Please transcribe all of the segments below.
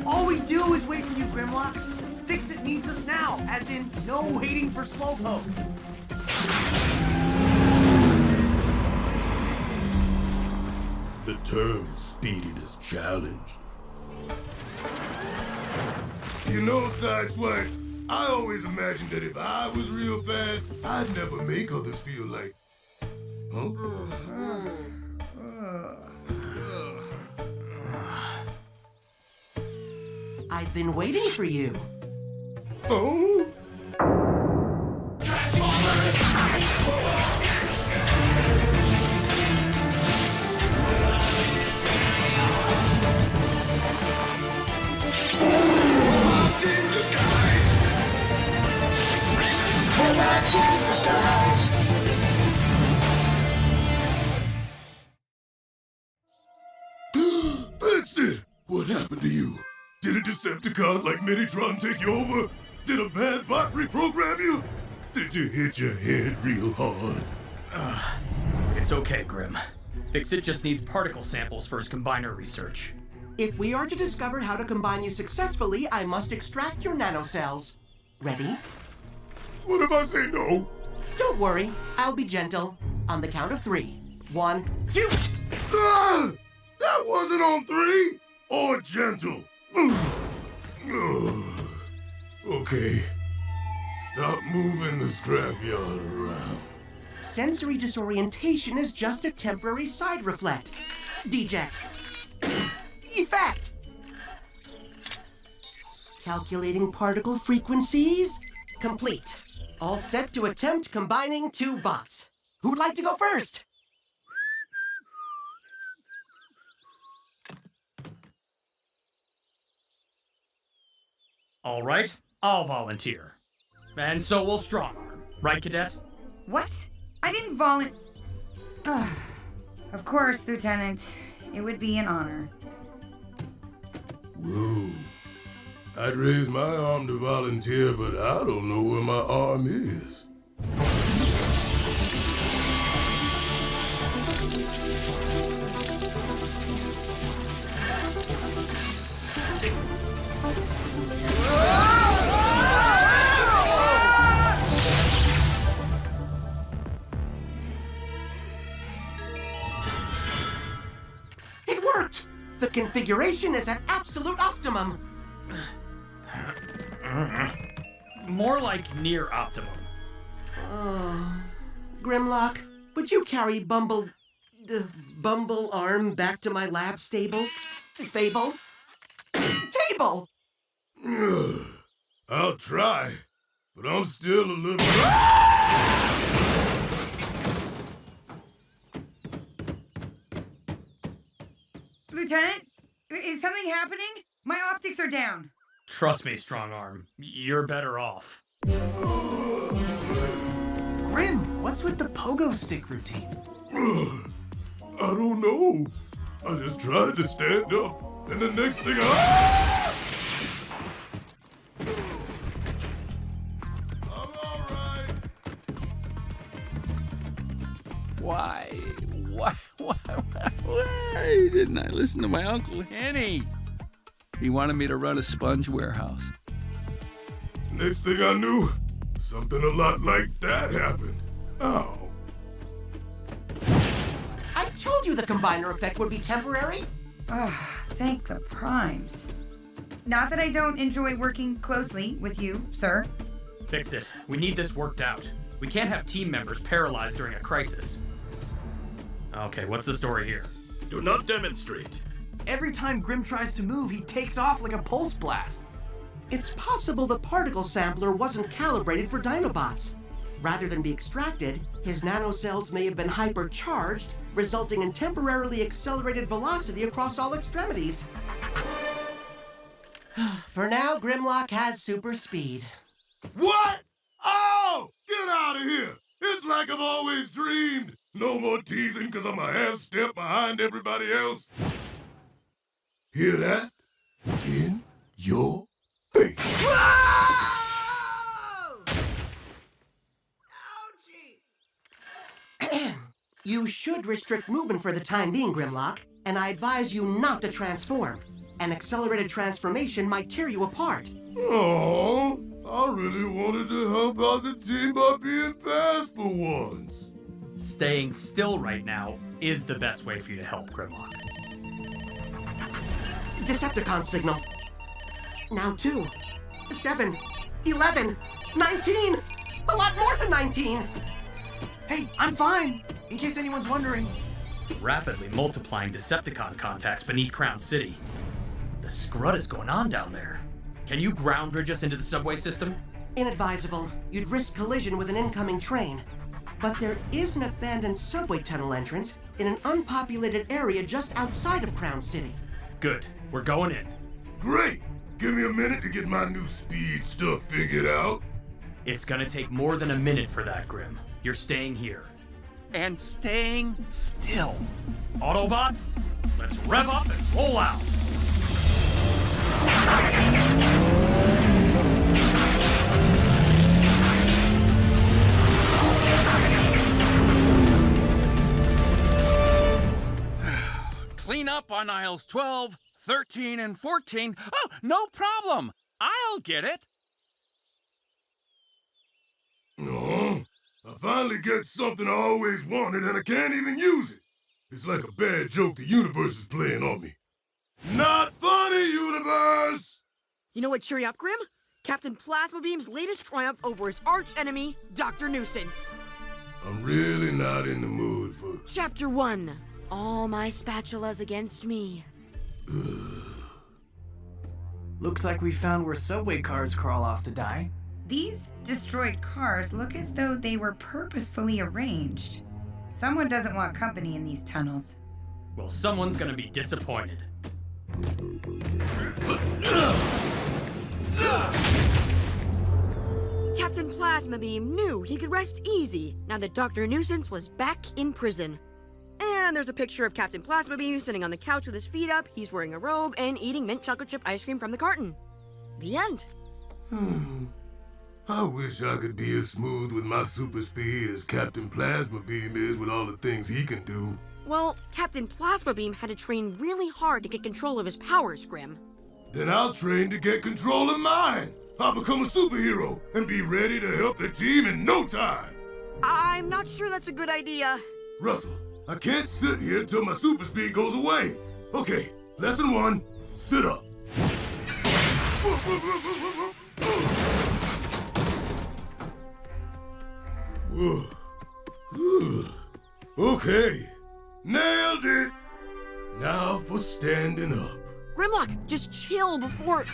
All we do is wait for you, Grimlock. Fixit needs us now, as in no waiting for slowpokes. The term is speediness challenged. You know, Sideswipe, I always imagined that if I was real fast, I'd never make others feel like... Huh? I've been waiting for you. Oh? Fixit! What happened to you? Did a Decepticon like Megatron take you over? Did a bad bot reprogram you? Did you hit your head real hard? It's okay, Grim. Fixit just needs particle samples for his combiner research. If we are to discover how to combine you successfully, I must extract your nanocells. Ready? What if I say no? Don't worry, I'll be gentle. On the count of 3. 1, 2. Ah! That wasn't on 3! Or gentle. Okay. Stop moving the scrapyard around. Sensory disorientation is just a temporary side reflect. Deject. Effect. Calculating particle frequencies. Complete. All set to attempt combining 2 bots. Who'd like to go first? All right, I'll volunteer. And so will Strongarm. Right, Cadet? What? I didn't Of course, Lieutenant. It would be an honor. Whoa. I'd raise my arm to volunteer, but I don't know where my arm is. It worked! The configuration is at absolute optimum. More like near optimum. Grimlock, would you carry Bumble Arm back to my lab stable? Fable? Table! I'll try, but I'm still a little... Lieutenant, is something happening? My optics are down. Trust me, Strongarm. You're better off. Grim, what's with the pogo stick routine? I don't know. I just tried to stand up, and the next thing I'm all right. Why didn't I listen to my Uncle Henny? He wanted me to run a sponge warehouse. Next thing I knew, something a lot like that happened. Ow. I told you the combiner effect would be temporary. Thank the primes. Not that I don't enjoy working closely with you, sir. Fixit. We need this worked out. We can't have team members paralyzed during a crisis. Okay, what's the story here? Do not demonstrate. Every time Grim tries to move, he takes off like a pulse blast. It's possible the particle sampler wasn't calibrated for dinobots. Rather than be extracted, his nanocells may have been hypercharged, resulting in temporarily accelerated velocity across all extremities. For now, Grimlock has super speed. What? Oh! Get out of here! It's like I've always dreamed! No more teasing because I'm a half step behind everybody else. Hear that? In your face. Whoa! Ouchie! You should restrict movement for the time being, Grimlock, and I advise you not to transform. An accelerated transformation might tear you apart. Oh, I really wanted to help out the team by being fast for once. Staying still right now is the best way for you to help, Grimlock. Decepticon signal. Now 2, 7, 11, 19! A lot more than 19! Hey, I'm fine, in case anyone's wondering. Rapidly multiplying Decepticon contacts beneath Crown City. What the scrud is going on down there? Can you ground bridge us into the subway system? Inadvisable. You'd risk collision with an incoming train. But there is an abandoned subway tunnel entrance in an unpopulated area just outside of Crown City. Good. We're going in. Great! Give me a minute to get my new speed stuff figured out. It's gonna take more than a minute for that, Grim. You're staying here. And staying still. Autobots, let's rev up and roll out! Clean up on aisles 12, 13, and 14. Oh, no problem. I'll get it. No, I finally get something I always wanted and I can't even use it. It's like a bad joke the universe is playing on me. Not funny, universe! You know what, cheer you up, Grim? Captain Plasma Beam's latest triumph over his arch-enemy, Dr. Nuisance. I'm really not in the mood for... Chapter 1. All my spatulas against me. Looks like we found where subway cars crawl off to die. These destroyed cars look as though they were purposefully arranged. Someone doesn't want company in these tunnels. Well, someone's gonna be disappointed. Captain Plasma Beam knew he could rest easy now that Dr. Nuisance was back in prison. And there's a picture of Captain Plasma Beam sitting on the couch with his feet up, he's wearing a robe, and eating mint chocolate chip ice cream from the carton. The end. I wish I could be as smooth with my super speed as Captain Plasma Beam is with all the things he can do. Well, Captain Plasma Beam had to train really hard to get control of his powers, Grim. Then I'll train to get control of mine. I'll become a superhero and be ready to help the team in no time. I'm not sure that's a good idea. Russell, I can't sit here till my super speed goes away. Okay, lesson 1, sit up. Okay, nailed it. Now for standing up. Grimlock, just chill before...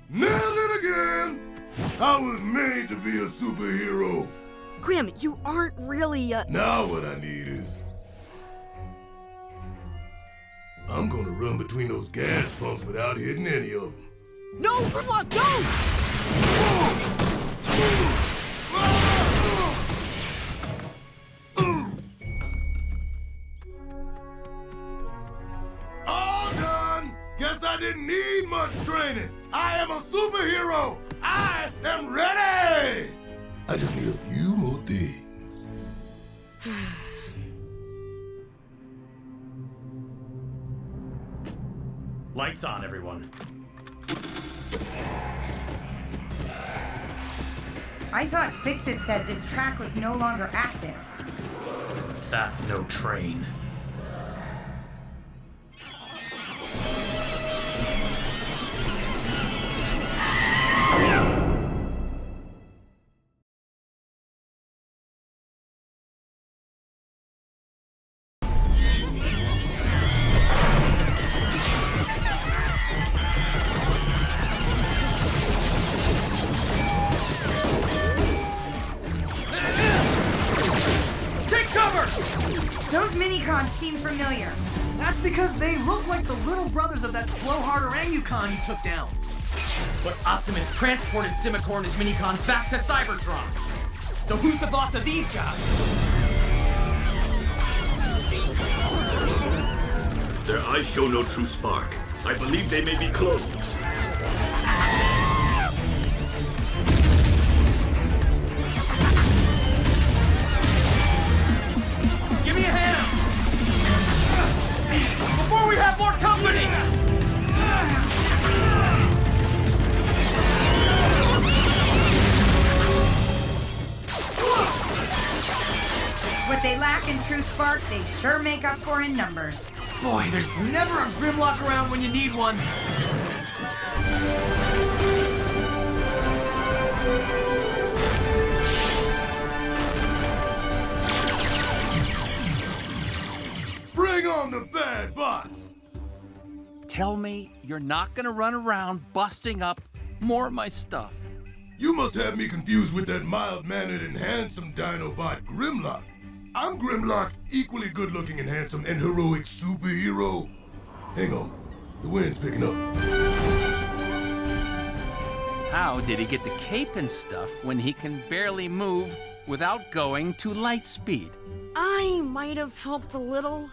Nailed it again! I was made to be a superhero. Grim, you aren't really, Now what I need is... I'm gonna run between those gas pumps without hitting any of them. No, Grimlock, don't! All done! Guess I didn't need much training. I am a superhero! I am ready! I just need a few more things. Lights on, everyone. I thought Fixit said this track was no longer active. That's no train. Those Minicons seem familiar. That's because they look like the little brothers of that blowhard orangutan you took down. But Optimus transported Simor and his Minicons back to Cybertron. So who's the boss of these guys? Their eyes show no true spark. I believe they may be clones. we have more company! What they lack in true spark, they sure make up for in numbers. Boy, there's never a Grimlock around when you need one. Bring on the bad bots! Tell me you're not gonna run around busting up more of my stuff. You must have me confused with that mild-mannered and handsome dinobot Grimlock. I'm Grimlock, equally good-looking and handsome and heroic superhero. Hang on, the wind's picking up. How did he get the cape and stuff when he can barely move without going to light speed? I might have helped a little.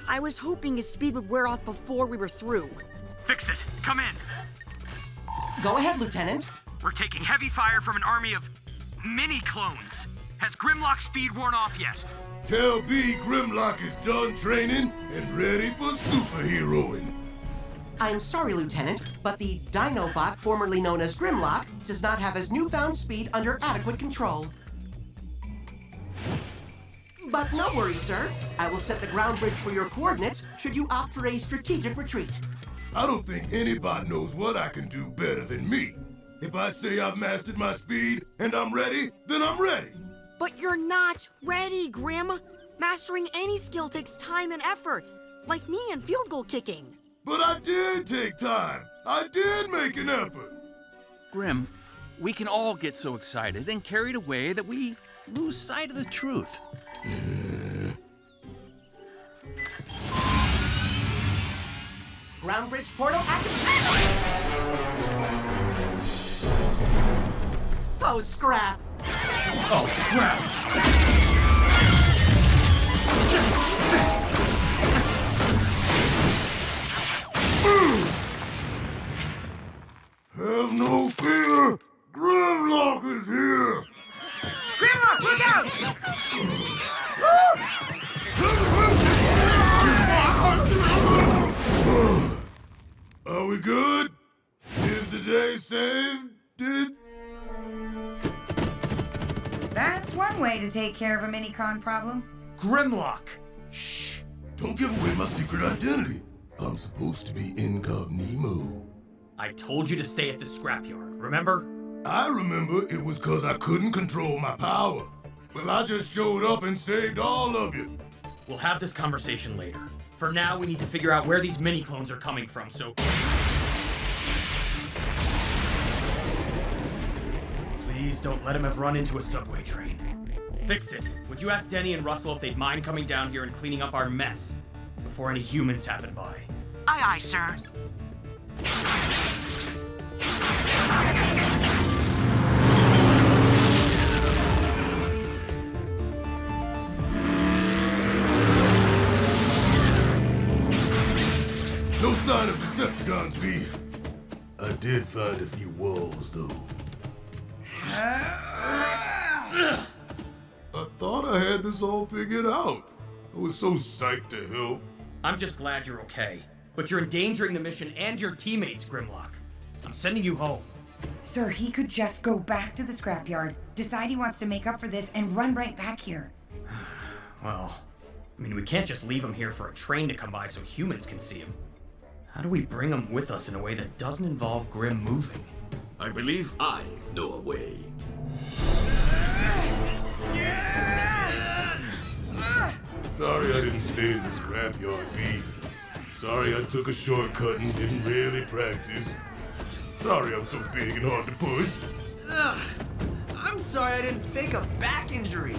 I was hoping his speed would wear off before we were through. Fixit, come in. Go ahead, Lieutenant. We're taking heavy fire from an army of mini-clones. Has Grimlock's speed worn off yet? Tell B Grimlock is done training and ready for superheroing. I'm sorry, Lieutenant, but the dinobot formerly known as Grimlock does not have his newfound speed under adequate control. But no worries, sir. I will set the ground bridge for your coordinates should you opt for a strategic retreat. I don't think any bot knows what I can do better than me. If I say I've mastered my speed and I'm ready, then I'm ready. But you're not ready, Grim. Mastering any skill takes time and effort, like me and field goal kicking. But I did take time. I did make an effort. Grim, we can all get so excited and carried away that we lose sight of the truth. Ground bridge portal active. Oh, scrap. Oh, scrap! Have no fear. Grimlock is here. Grimlock, look out! Are we good? Is the day saved? That's one way to take care of a Minicon problem. Grimlock! Shh! Don't give away my secret identity. I'm supposed to be incognito. I told you to stay at the scrapyard, remember? I remember it was cause I couldn't control my power. Well, I just showed up and saved all of you. We'll have this conversation later. For now, we need to figure out where these mini-clones are coming from, so... Please don't let him have run into a subway train. Fixit, would you ask Denny and Russell if they'd mind coming down here and cleaning up our mess before any humans happen by? Aye, aye, sir. No sign of Decepticons, B. I did find a few walls, though. I thought I had this all figured out. I was so psyched to help. I'm just glad you're okay. But you're endangering the mission and your teammates, Grimlock. I'm sending you home. Sir, he could just go back to the scrapyard, decide he wants to make up for this, and run right back here. Well, I mean, we can't just leave him here for a train to come by so humans can see him. How do we bring him with us in a way that doesn't involve Grim moving? I believe I know a way. Sorry I didn't stay in the scrapyard, B. Sorry I took a shortcut and didn't really practice. Sorry I'm so big and hard to push. Ugh. I'm sorry I didn't fake a back injury.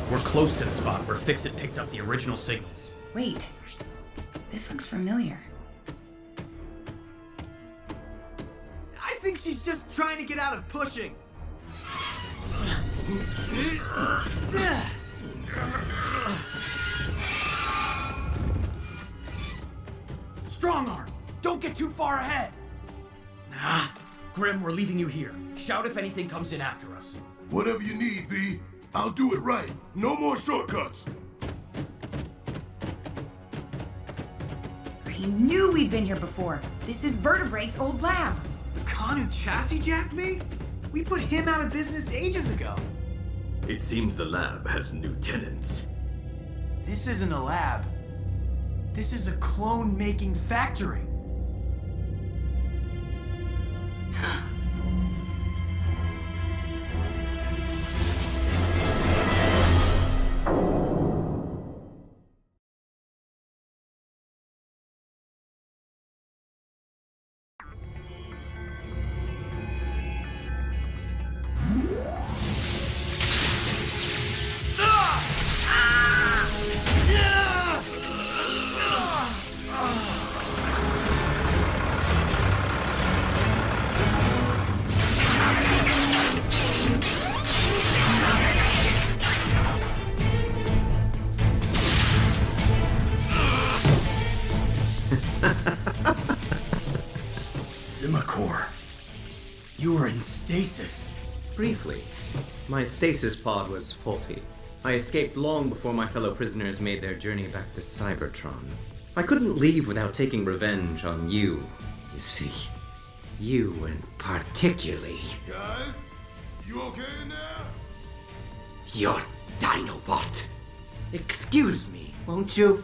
We're close to the spot where Fixit picked up the original signals. Wait, this looks familiar. I think she's just trying to get out of pushing. Strong arm! Don't get too far ahead! Nah. Grim, we're leaving you here. Shout if anything comes in after us. Whatever you need, B. I'll do it right. No more shortcuts. I knew we'd been here before. This is Vertebrate's old lab. The con who chassis jacked me? We put him out of business ages ago. It seems the lab has new tenants. This isn't a lab. This is a clone-making factory. Simor, you were in stasis. Briefly. My stasis pod was faulty. I escaped long before my fellow prisoners made their journey back to Cybertron. I couldn't leave without taking revenge on you see. You and particularly Guys, you okay in there? your dinobot. Excuse me, won't you?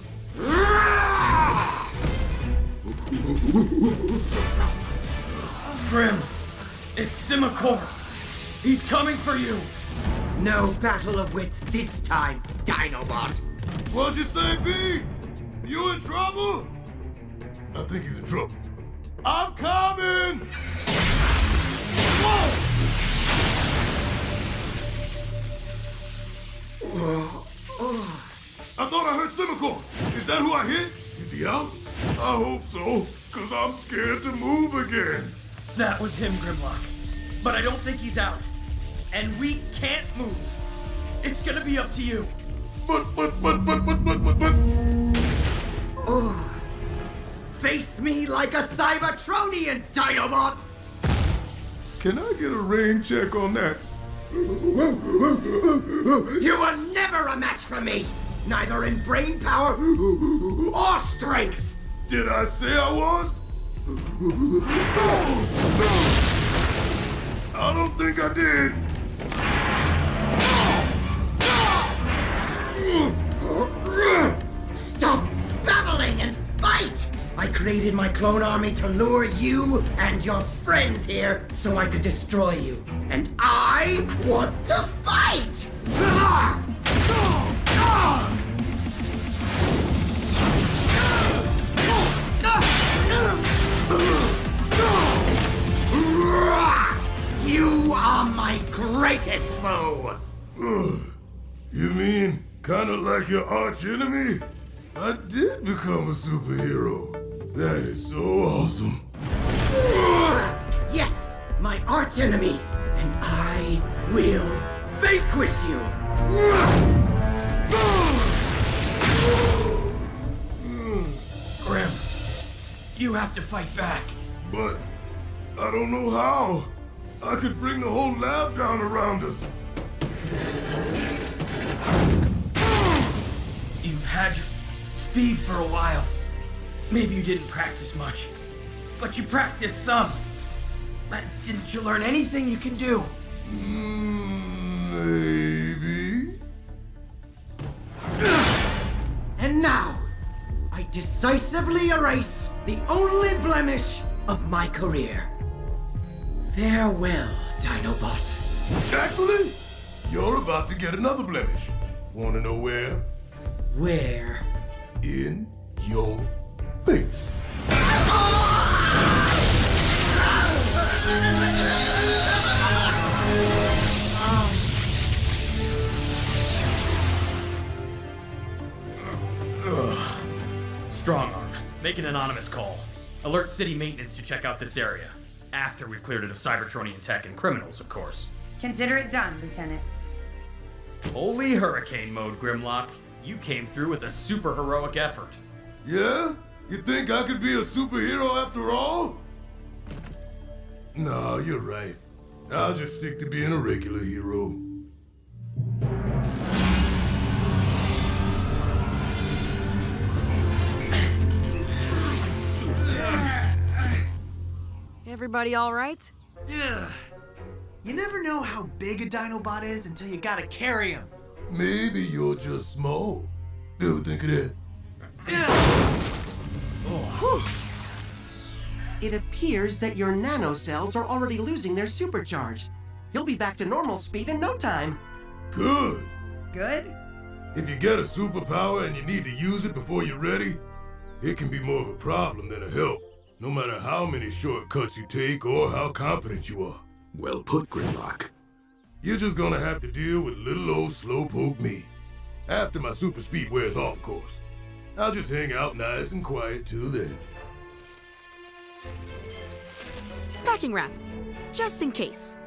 Grim, it's Simor. He's coming for you. No battle of wits this time, Dinobot. What'd you say, B? You in trouble? I think he's in trouble. I'm coming! Whoa! I thought I heard Simor. Is that who I hit? Is he out? I hope so, cause I'm scared to move again. That was him, Grimlock. But I don't think he's out. And we can't move. It's gonna be up to you. But. Face me like a Cybertronian, Dinobot! Can I get a rain check on that? You were never a match for me! Neither in brain power or strength! Did I say I was? I don't think I did. Stop babbling and fight! I created my clone army to lure you and your friends here so I could destroy you. And I want to fight! You are my greatest foe! You mean kinda like your arch enemy? I did become a superhero. That is so awesome. Yes, my arch enemy, and I will vanquish you! Grim, you have to fight back. But I don't know how. I could bring the whole lab down around us. You've had your speed for a while. Maybe you didn't practice much, but you practiced some. But didn't you learn anything you can do? Maybe. And now, I decisively erase the only blemish of my career. Farewell, Dinobot. Actually, you're about to get another blemish. Wanna know where? Where? In your face. Strong arm. Make an anonymous call. Alert city maintenance to check out this area. After we've cleared it of Cybertronian tech and criminals, of course. Consider it done, Lieutenant. Holy hurricane mode, Grimlock. You came through with a super heroic effort. Yeah? You think I could be a superhero after all? No, you're right. I'll just stick to being a regular hero. Everybody all right? Ugh. You never know how big a dinobot is until you gotta carry him. Maybe you're just small. Ever think of that? It appears that your nanocells are already losing their supercharge. You'll be back to normal speed in no time. Good. Good? If you get a superpower and you need to use it before you're ready, it can be more of a problem than a help, no matter how many shortcuts you take or how confident you are. Well put, Grimlock. You're just gonna have to deal with little old slowpoke me. After my super speed wears off, of course. I'll just hang out nice and quiet till then. Packing wrap, just in case.